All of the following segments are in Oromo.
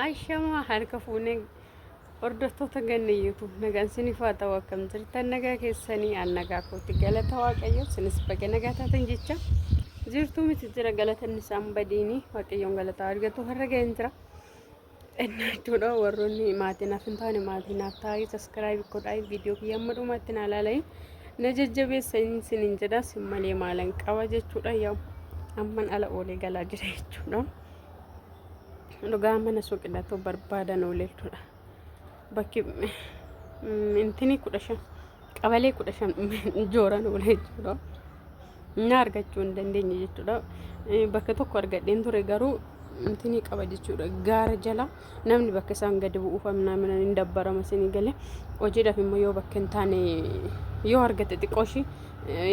Ashama harka fuunee hordoftoota ganneeyyitu nagaan siniif haa ta'u akkam jirtan nagaa keessanii aan nagaa kootti galata waaqayyo sinis baga nagaa taatan jecha jirtuu miti jira galatanni isaan badiini waaqayyoon galataa argatu har'a ga'een jira. Ennaatudha warroonni maatiin naaf hin taane maatiin naaf taa'ee saskiraayib godhaa viidiyoo kiyya amma dhumaatti na ilaalaa na jajjabeessanii siniin jedha sin malee maalan qaba jechuudha yoo amman ala oolee galaa jira jechuudha. Dhugaa mana suuqidhatoo barbaadan ooleeltudha. Bakki intini 15 qabalee 15 jooran oolee jechuudha. Na argachuu hin dandeenye jechuudha. Bakka tokko argadheen ture garuu intini qaba jechuudha. Gaara jala namni bakka isaan gadi bu'uuf amnaamina hin dabbarama sinii galee hojiidhaaf immoo yoo bakka hin taane yoo argate xiqqooshi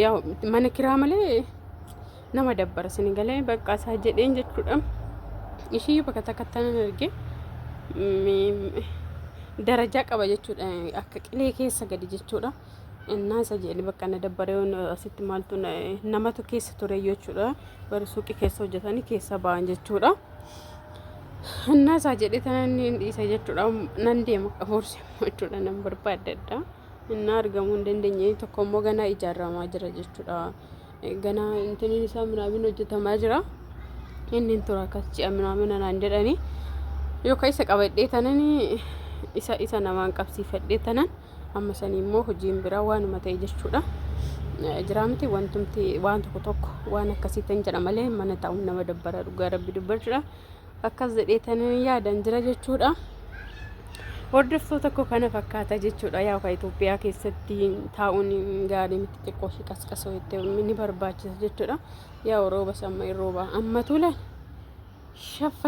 yaa mana kiraa malee nama dabbara sinii galee bakka isaa jedheen jechuudha. Ishii bakka takkattan arge darajaa qaba jechuudha akka qilee keessa gadi jechuudha. Innaa isa jedhani bakka na dabbaree asitti maaltu namatu keessa ture jechuudha. Bari suuqii keessa hojjetanii keessa ba'an jechuudha. Innaa isa jedhee tanan isa jechuudha nan deema qabuursi jechuudha nan barbaadadha. Innaa argamuu hin dandeenye tokko immoo ganaa ijaaramaa jira jechuudha. Ganaa intiniin isaa minaamin hojjetamaa jira. Inni tura akkas ji'a minaamin naan jedhani yookaan isa qabadhee tanani isa namaan qabsiifadhee tanan amma sanii immoo hojiin biraa waanuma ta'e jechuudha. Jiraamti wantumti waan tokko waan akkasii tan jedha malee mana taa'uun nama dabbara dhugaa rabbi dubbachuudha. Akkas jedhee tanan yaadan jira jechuudha. Hordoftoota koo kana fakkaata jechuudha. Yaa Itoophiyaa keessatti taa'uun gaarii miti xiqqoo shi qasqasoo itti ni barbaachisa jechuudha. Yaa rooba samma rooba amma tula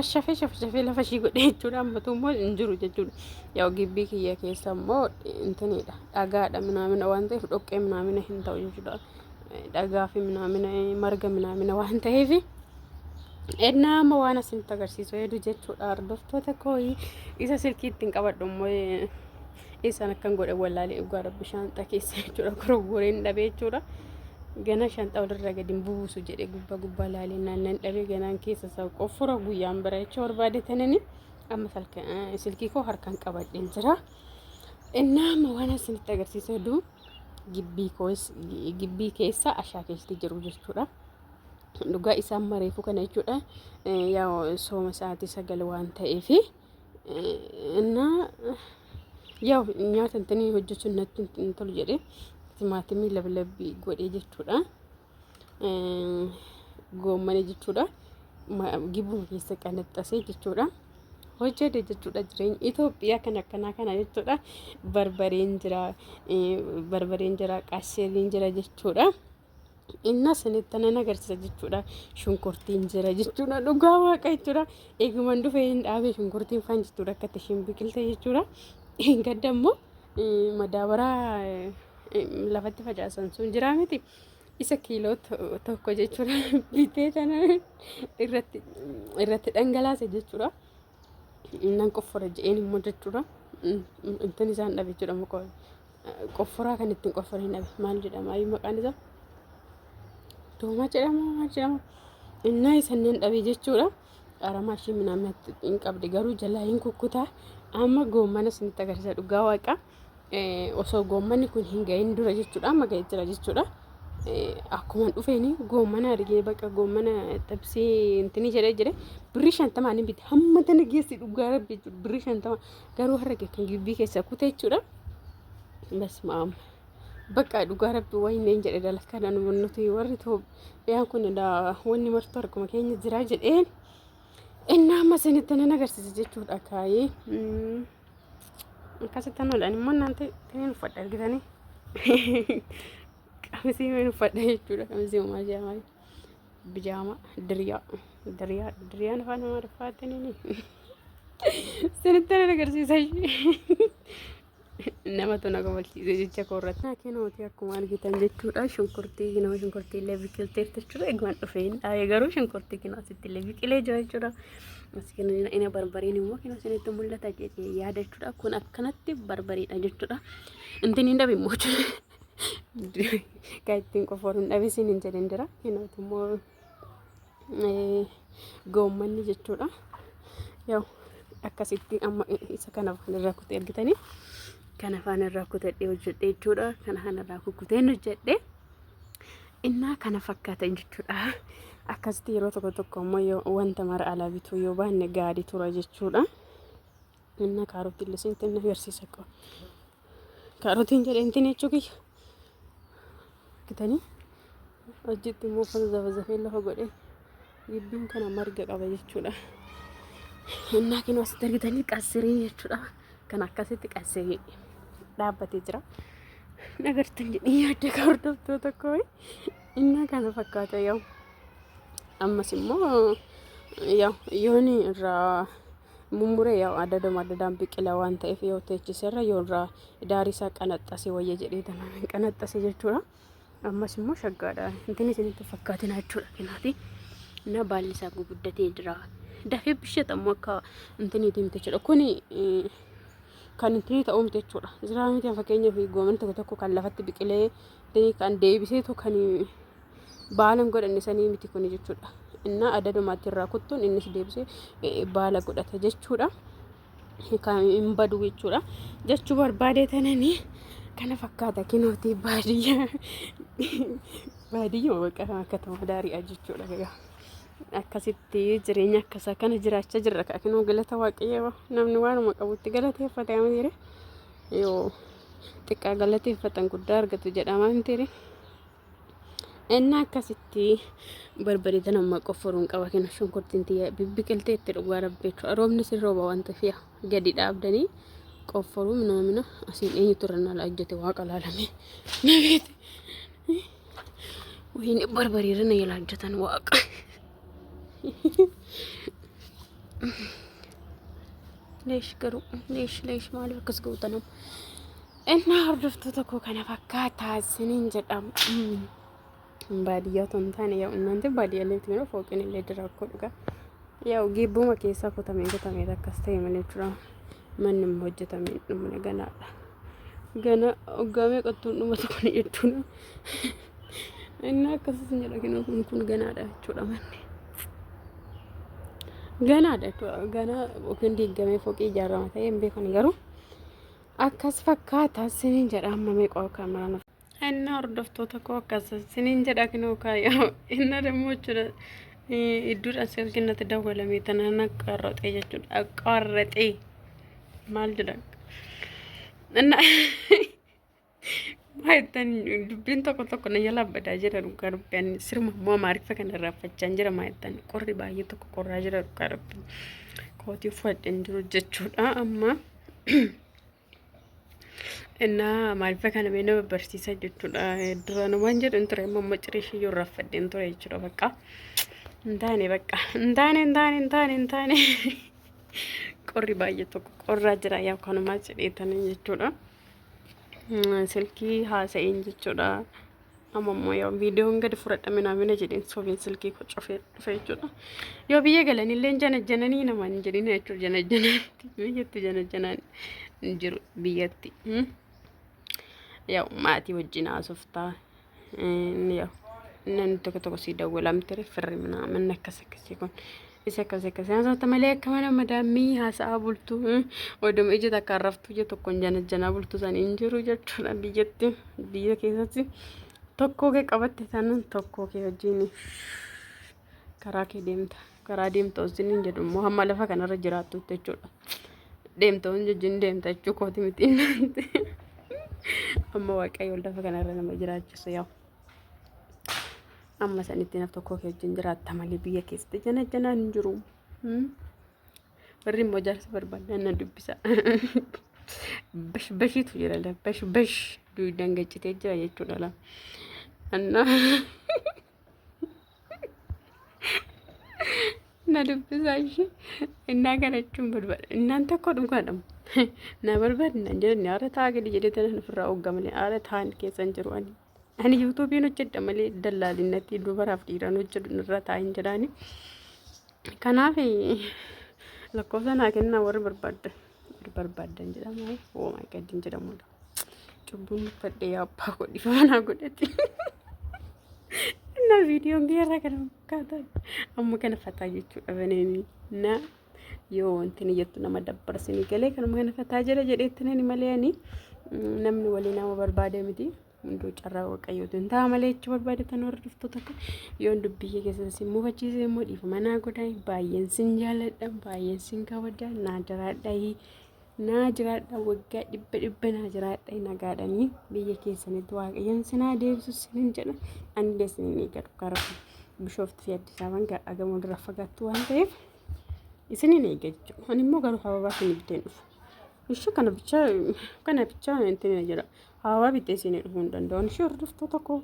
shafee lafa shii godhe jechuudha. Amma immoo hin jiru jechuudha. Yaa gibbii kiyya keessa immoo intinidha dhagaadha minaamina waan ta'eef dhoqqee minaamina hin ta'u jechuudha. Dhagaa fi minaamina marga minaamina waan ta'eef ennaa amma waan asinitti agarsiisu hedduu jechuudha. Hordoftoota koo isa silkii ittiin qabadhu immoo isaan akkan godhe wallaalee dhugaa rabbi shaanxaa keessa jechuudha. Gurgureen dhabee jechuudha. Gana shaanxaa walirra gadi buusu jedhee gubbaa laalee naannan dhabee ganaan keessa isaa qoffura guyyaan bira jecha barbaade tanani amma silkii koo harkaan qabadheen jira. Ennaa amma waan asinitti agarsiisu hedduu gibbii keessa ashaa keessatti jiru jechuudha. Dhugaa isaan mareefu kana jechuudha. Yaa sooma sa'aatii 9 waan ta'eef innaa yaa nyaata intanii hojjechuun natti hin tolu jedhee timaatimii lablabbii godhee jechuudha. Goommanii jechuudha. Gibbuma keessa qanaxxasee jechuudha. Hojjete jechuudha jireenya Itoophiyaa kan akkanaa kana jechuudha. Barbareen jira qasseriin jira jechuudha. Inna sanitti nan agarsiisa jechuudha. Shunkurtiin jira jechuudha. Dhugaa waaqa jechuudha. Eegumaan dhufee hin dhaabee shunkurtiin faan jechuudha akka tashiin biqilte jechuudha. Gadda immoo madaabaraa lafatti facaasan sun jira miti. Isa kiiloo tokko jechuudha. Bitee kana irratti dhangalaase jechuudha. Innan qoffora je'een immoo jechuudha. Intan isaan dhabe jechuudha. Qofforaa kan ittiin qofforiin dhabe maal jedhama maqaan isaa? Dooma jedhama maal jedhama? Innaa isaanin dhabee jechuudha. Aramaa ishee minaamatti hin qabdi garuu jalaa hin kukkutaa. Amma goommana isinitti agarsiisa dhugaa waaqa. Osoo goommanni kun hin gahin dura jechuudha. Amma gahee jira jechuudha. Akkuma dhufeeni goommana argee bakka goommana xabsii intini jedhee jire birrii 50 ni biti hamma tana geessi dhugaa rabbi jechuudha. Birrii 50 garuu har'a kan gibbii keessa kutee jechuudha. Basmaam. Bakka dhugaa rabbi wayne hin jedhe dalakana nuti warri Itoophiyaan kun wanni martuu arguma keenya jira jedheen innaa amma isinitti nan agarsiisa jechuudha. Kaayee akkasitti nodhaan immoo naante tiniin uffadha argitanii qamisii min uffadha jechuudha. Qamisii uumaa jedhama bijaama diriyaan afaan namaa raffaatanii isinitti nan agarsiisa nama tona gabalchiise jecha korratti naakinooti akkuma argitan jechuudha. Shunkurtii illee biqilteef jechuudha. Eegumaan dhufeen dhaabee garuu shunkurtii kinoo asitti illee biqilee jira jechuudha. Maskiin ina barbariin immoo kinoo isinitti mul'ata jedhee yaada jechuudha. Kun akkanatti barbariidha jechuudha. Intini hin dhabe immoo kan ittiin qofforuun dhabe isin hin jedhin jira. Kinooti immoo goommanni jechuudha. Yaa akkasitti amma isa kana afaan irraa kutee argitanii kana afaan irraa kutadhee hojjedhe jechuudha. Kana kanarraa kukuteen hojjedhe innaa kana fakkaata jechuudha. Akkasitti yeroo tokko immoo wanta mara alaa bituu yoo baanne gaarii tura jechuudha. Inna kaarootiin illee na agarsiisa qaba. Kaarootiin jedheentiin jechuudha. Kitanii hojjetti immoo uffata zafazafee lafa godhee gidduun kana marga qaba jechuudha. Innaa kinoo asitti argitanii qasirii jechuudha. Kan akkasitti qasirii dhaabbatee jira. Nagartan jedhee yaadde hordoftoota koo innaa kana fakkaata yoo. Ammas immoo yooni irraa mummuree adadaan biqila waan ta'eef yoo teechiserra yoo irraa daarisaa qanaxxasee wayya jedhee tanaan qanaxxasee jechuudha. Ammas immoo shaggaadha. Intin isinitti fakkaatina jechuudha. Kanaati na baalli isaa guguddatee jira. Dafee bisheetamu akka intiniitiin jechuudha. Kuni kan intinii ta'uumte jechuudha. Jiraamiti fakkeenyaaf gooman tokko kan lafatti biqilee kan deebiseetu kan baalan godhanne sanii miti kun jechuudha. Inna adadumaatti irraa kuttuun innis deebisee baala godhata jechuudha. Kan hin badu jechuudha. Jechuu barbaadee tananii kana fakkaata kinooti baadiyyaa baqa akkatuma daari'a jechuudha. Akkasitti jireenya akkasa kana jiraachaa jirra kinoo galata waaqayyoo namni waanuma qabutti galateeffate amire yoo xiqqaa galateeffatan guddaa argatu jedhama mitiire. Inna akkasitti barbareedan amma qofforuun qaba kina shunkurtiin tiyya biqiltee itti dhugaa rabbeechu roobni sin rooba wanta fiya gadi dhaabdanii qofforuu noomina asiin eenyu turanna laajjate waaqa laalame nabeete wayini barbareedana yalaajjatan waaqa leesh garuu leesh maaliif akkas gootanam innaa hordoftoota koo kana fakkaataa siniin jedhamu. Baadiyyaa ton taane yaa እናንተ baadiyyaa leetti yeroo fooqin illee dira akka dhugaa yaa geebbuma keessaa kutamee akkas ta'e malee jira manni hojjetamee dhumne ganaadha. Gana hoggaamee qottuun dhumatu kun jechuudha. Inni akkasas jedha kinoo kun ganaadha jechuudha manni. Ganaadha jechuudha. Gana yookiin diigamee fooqii ijaarama ta'ee hin beekani garuu akkas fakkaata siniin jedha amma meeqa kameraan. Inna hordoftoota koo akkasas siniin jedha kinoo kaayyaa inna deemuu jechuudha. Iddoodhaan silkinnatti dawwalamee tanaan qarroxee jechuudha. Qarroxee maal jedha inna maayitan dubbiin tokko na jala badaa jira dhugaa dubbaan sirma immoo maarifa kana irraanfachaa jira maayitan qorri baay'ee tokko qorraa jira dhugaa dubbaan kootii uffadheen jiru jechuudha amma. Inna maarifa kana mee nama barsiisa jechuudha. Duraan waan jedhu ture immoo maciriishii yoo raffadheen ture jechuudha. Bakka hin taane qorri baay'ee tokko qorraa jira yaa kanumaa jedheetan jechuudha. Silkii haasa'een jechuudha. Amma immoo yoo viidiyoon gadi fudhadhame naamina jedheen soofeen silkii cufee dhufe jechuudha. Yoo biyya galanillee janajjananii namaan jedhina jechuudha. Janajjanaatti biyyatti janajjanaan hin jiru biyyatti. Yaa maatii wajjin haasoftaa yaa namni tokko si dawwalamte firri manni akkasii kun isa akkasii haasofta malee akka mana madaamii haasa'aa bultu oduma ija takkaan raftu ija tokkoon janajjanaa bultu san hin jiru jechuudha. Biyya keessatti tokkoo kee qabatte taanaan tokkoo kee wajjin karaa kee deemta. Karaa deemta osoo hin jedhu immoo hamma lafa kanarra jiraattu jechuudha. Deemta osoo hin deemta jechuu kooti miti. Amma waaqayyo lafa kanarra nama jiraachisu yaa amma sanitti naf tokko kee wajjin jiraatta malee biyya keessatti janajjanaan hin jiru. Warri immoo jaarsa barbaadan na dubbisa. Bashiitu jira la bash duudaan gaccitee jira jechuudha la. Anna na dubbisa ishee innaa kana jechuun barbaada. Innaan tokko dhugaadhamu. Na barbaadna hin jedhani haala ta'a gadi jedhee tan ofirraa hoggamanii haala ta'an keessan jiru ani yuutuubiin hojjedha malee dallaalinatti dubaraaf dhiiraan hojjetu irra taa'in jedhani. Kanaaf lakkoofsa naa kennaa warri barbaadan jedhama. Oh my god jedhamudha. Cubbuun uffadhee abbaa godhifa manaa godhatti. Na viidiyoon geerra kana fakkaata amma kana fataa jechuudha baneeni na yoo wanti ni jettu nama dabbarsini galee kanuma kana fataa jira jedheetti malee ani namni walii nama barbaade miti hunduu carraa waaqayyootiin ta'a malee jecha barbaade tan warra dhuftoota kan yoon dubbiyya keessatti si muufachiise immoo dhiifama naa godhaa baay'een sin jaalladha baay'een sin kabajaa naa jiraadha waggaa dhibba naa jiraadha nagaadhanii biyya keessanitti waaqayyoon sinaa deebisu sinin jedha anillee sinin eeggadhu karaa bishooftu fi Addis Ababaan gamoo dura fagaattu waan ta'eef isinin eeggadhu ani immoo garuu hababaa sin biteen dhufu ishee kana bicha entin jira hababaa bitee sin dhufuu hin danda'u ishee hordoftoota koo